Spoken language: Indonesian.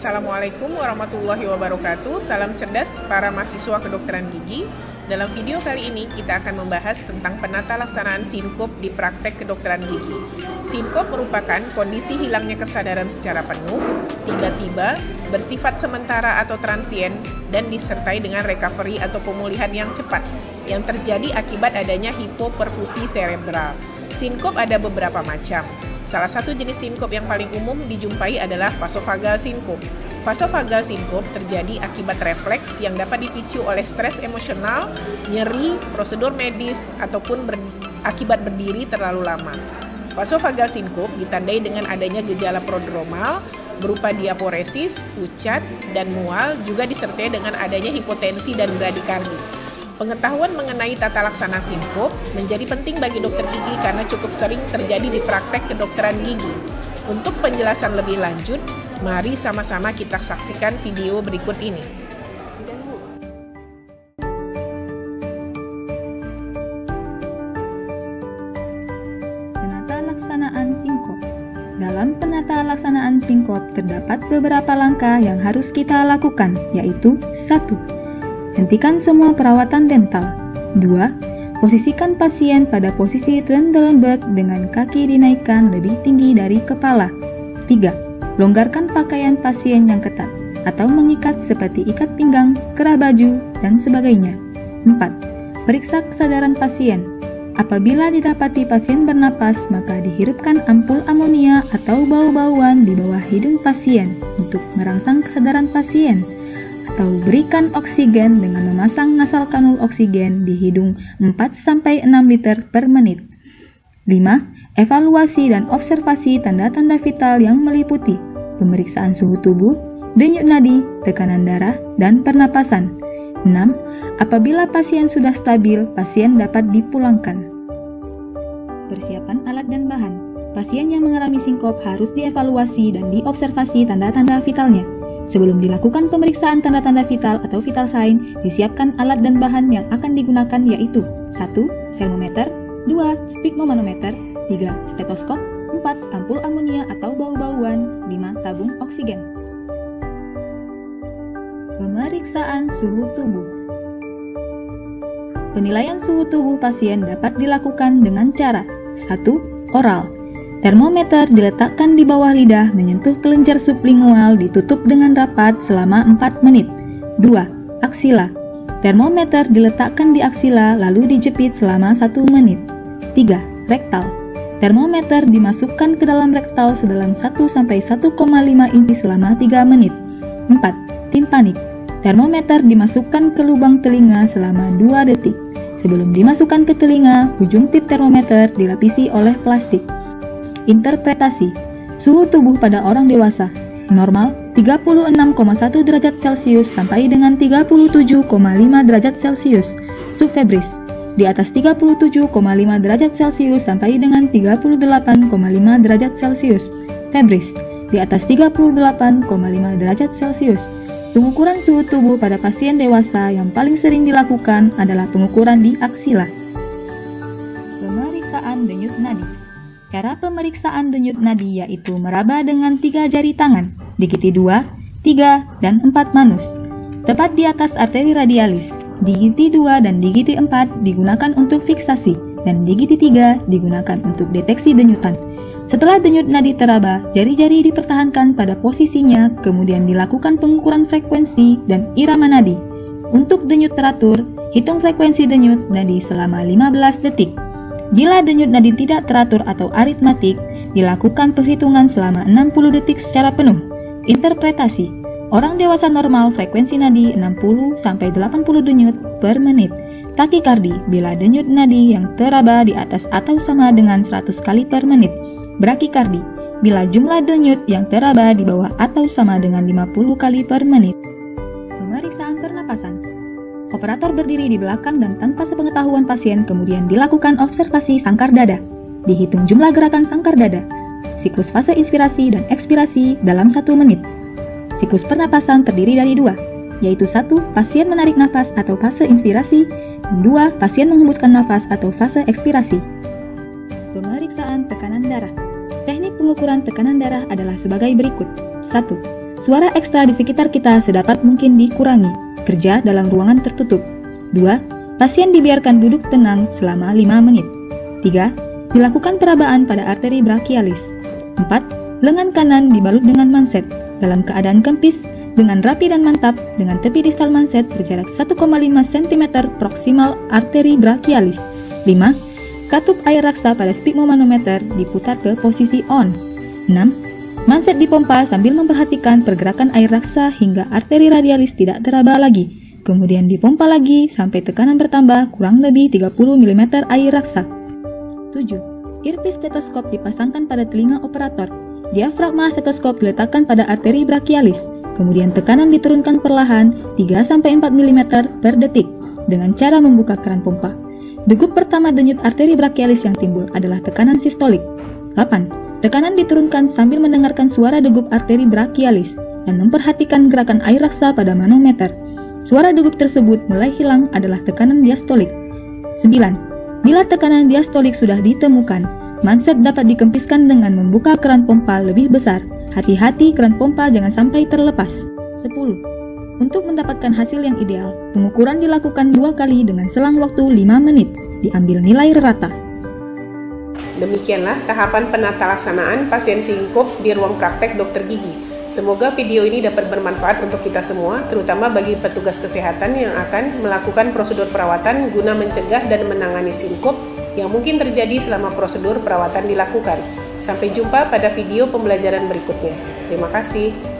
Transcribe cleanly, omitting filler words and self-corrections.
Assalamualaikum warahmatullahi wabarakatuh. Salam cerdas para mahasiswa kedokteran gigi. Dalam video kali ini kita akan membahas tentang penata laksanaan sinkop di praktek kedokteran gigi. Sinkop merupakan kondisi hilangnya kesadaran secara penuh, tiba-tiba, bersifat sementara atau transien, dan disertai dengan recovery atau pemulihan yang cepat yang terjadi akibat adanya hipoperfusi cerebral. Sinkop ada beberapa macam. Salah satu jenis sinkop yang paling umum dijumpai adalah vasovagal sinkop. Vasovagal sinkop terjadi akibat refleks yang dapat dipicu oleh stres emosional, nyeri, prosedur medis, ataupun akibat berdiri terlalu lama. Vasovagal sinkop ditandai dengan adanya gejala prodromal berupa diaporesis, pucat, dan mual, juga disertai dengan adanya hipotensi dan bradikardi. Pengetahuan mengenai tata laksana sinkop menjadi penting bagi dokter gigi karena cukup sering terjadi di praktek kedokteran gigi. Untuk penjelasan lebih lanjut, mari sama-sama kita saksikan video berikut ini. Penata laksanaan sinkop. Dalam penata laksanaan sinkop terdapat beberapa langkah yang harus kita lakukan, yaitu 1. Hentikan semua perawatan dental. 2. Posisikan pasien pada posisi Trendelenburg dengan kaki dinaikkan lebih tinggi dari kepala. 3. Longgarkan pakaian pasien yang ketat atau mengikat seperti ikat pinggang, kerah baju, dan sebagainya. 4. Periksa kesadaran pasien. Apabila didapati pasien bernapas, maka dihirupkan ampul amonia atau bau-bauan di bawah hidung pasien untuk merangsang kesadaran pasien. Atau berikan oksigen dengan memasang nasal kanul oksigen di hidung 4-6 liter per menit. 5. Evaluasi dan observasi tanda-tanda vital yang meliputi pemeriksaan suhu tubuh, denyut nadi, tekanan darah, dan pernapasan. 6. Apabila pasien sudah stabil, pasien dapat dipulangkan. Persiapan alat dan bahan. Pasien yang mengalami sinkop harus dievaluasi dan diobservasi tanda-tanda vitalnya. Sebelum dilakukan pemeriksaan tanda-tanda vital atau vital sign, disiapkan alat dan bahan yang akan digunakan yaitu 1. Termometer, 2. Sphygmomanometer, 3. Stetoskop, 4. Ampul amonia atau bau-bauan, 5. Tabung oksigen. Pemeriksaan suhu tubuh. Penilaian suhu tubuh pasien dapat dilakukan dengan cara 1. Oral. Termometer diletakkan di bawah lidah menyentuh kelenjar sublingual, ditutup dengan rapat selama 4 menit. 2. Aksila. Termometer diletakkan di aksila lalu dijepit selama 1 menit. 3. Rektal. Termometer dimasukkan ke dalam rektal sedalam 1-1,5 inci selama 3 menit. 4. Timpanik. Termometer dimasukkan ke lubang telinga selama 2 detik. Sebelum dimasukkan ke telinga, ujung tip termometer dilapisi oleh plastik. Interpretasi. Suhu tubuh pada orang dewasa normal 36,1 derajat Celcius sampai dengan 37,5 derajat Celcius. Subfebris di atas 37,5 derajat Celcius sampai dengan 38,5 derajat Celcius. Febris di atas 38,5 derajat Celcius. Pengukuran suhu tubuh pada pasien dewasa yang paling sering dilakukan adalah pengukuran di aksila. Pemeriksaan denyut nadi. Cara pemeriksaan denyut nadi yaitu meraba dengan 3 jari tangan, digiti 2, 3, dan 4 manus. Tepat di atas arteri radialis, digiti 2 dan digiti 4 digunakan untuk fiksasi, dan digiti 3 digunakan untuk deteksi denyutan. Setelah denyut nadi teraba, jari-jari dipertahankan pada posisinya, kemudian dilakukan pengukuran frekuensi dan irama nadi. Untuk denyut teratur, hitung frekuensi denyut nadi selama 15 detik. Bila denyut nadi tidak teratur atau aritmatik, dilakukan perhitungan selama 60 detik secara penuh. Interpretasi. Orang dewasa normal frekuensi nadi 60-80 denyut per menit. Takikardi bila denyut nadi yang teraba di atas atau sama dengan 100 kali per menit. Brakikardi bila jumlah denyut yang teraba di bawah atau sama dengan 50 kali per menit. Pemeriksaan pernapasan. Operator berdiri di belakang dan tanpa sepengetahuan pasien, kemudian dilakukan observasi sangkar dada. Dihitung jumlah gerakan sangkar dada. Siklus fase inspirasi dan ekspirasi dalam 1 menit. Siklus pernapasan terdiri dari 2, yaitu 1. Pasien menarik nafas atau fase inspirasi, dan 2. Pasien menghembuskan nafas atau fase ekspirasi. Pemeriksaan tekanan darah. Teknik pengukuran tekanan darah adalah sebagai berikut. 1. Suara ekstra di sekitar kita sedapat mungkin dikurangi. Kerja dalam ruangan tertutup. 2. Pasien dibiarkan duduk tenang selama 5 menit. 3. Dilakukan perabaan pada arteri brachialis. 4. Lengan kanan dibalut dengan manset dalam keadaan kempis dengan rapi dan mantap dengan tepi distal manset berjarak 1,5 cm proksimal arteri brachialis. 5. Katup air raksa pada sphygmomanometer diputar ke posisi on. 6. Manset dipompa sambil memperhatikan pergerakan air raksa hingga arteri radialis tidak teraba lagi. Kemudian dipompa lagi sampai tekanan bertambah kurang lebih 30 mm air raksa. 7. Earpiece stetoskop dipasangkan pada telinga operator. Diafragma stetoskop diletakkan pada arteri brachialis. Kemudian tekanan diturunkan perlahan 3-4 mm per detik dengan cara membuka keran pompa. Degup pertama denyut arteri brachialis yang timbul adalah tekanan sistolik. 8. Tekanan diturunkan sambil mendengarkan suara degup arteri brachialis dan memperhatikan gerakan air raksa pada manometer. Suara degup tersebut mulai hilang adalah tekanan diastolik. 9. Bila tekanan diastolik sudah ditemukan, manset dapat dikempiskan dengan membuka keran pompa lebih besar. Hati-hati keran pompa jangan sampai terlepas. 10. Untuk mendapatkan hasil yang ideal, pengukuran dilakukan 2 kali dengan selang waktu 5 menit. Diambil nilai rata. Demikianlah tahapan penata laksanaan pasien sinkop di ruang praktek dokter gigi. Semoga video ini dapat bermanfaat untuk kita semua, terutama bagi petugas kesehatan yang akan melakukan prosedur perawatan guna mencegah dan menangani sinkop yang mungkin terjadi selama prosedur perawatan dilakukan. Sampai jumpa pada video pembelajaran berikutnya. Terima kasih.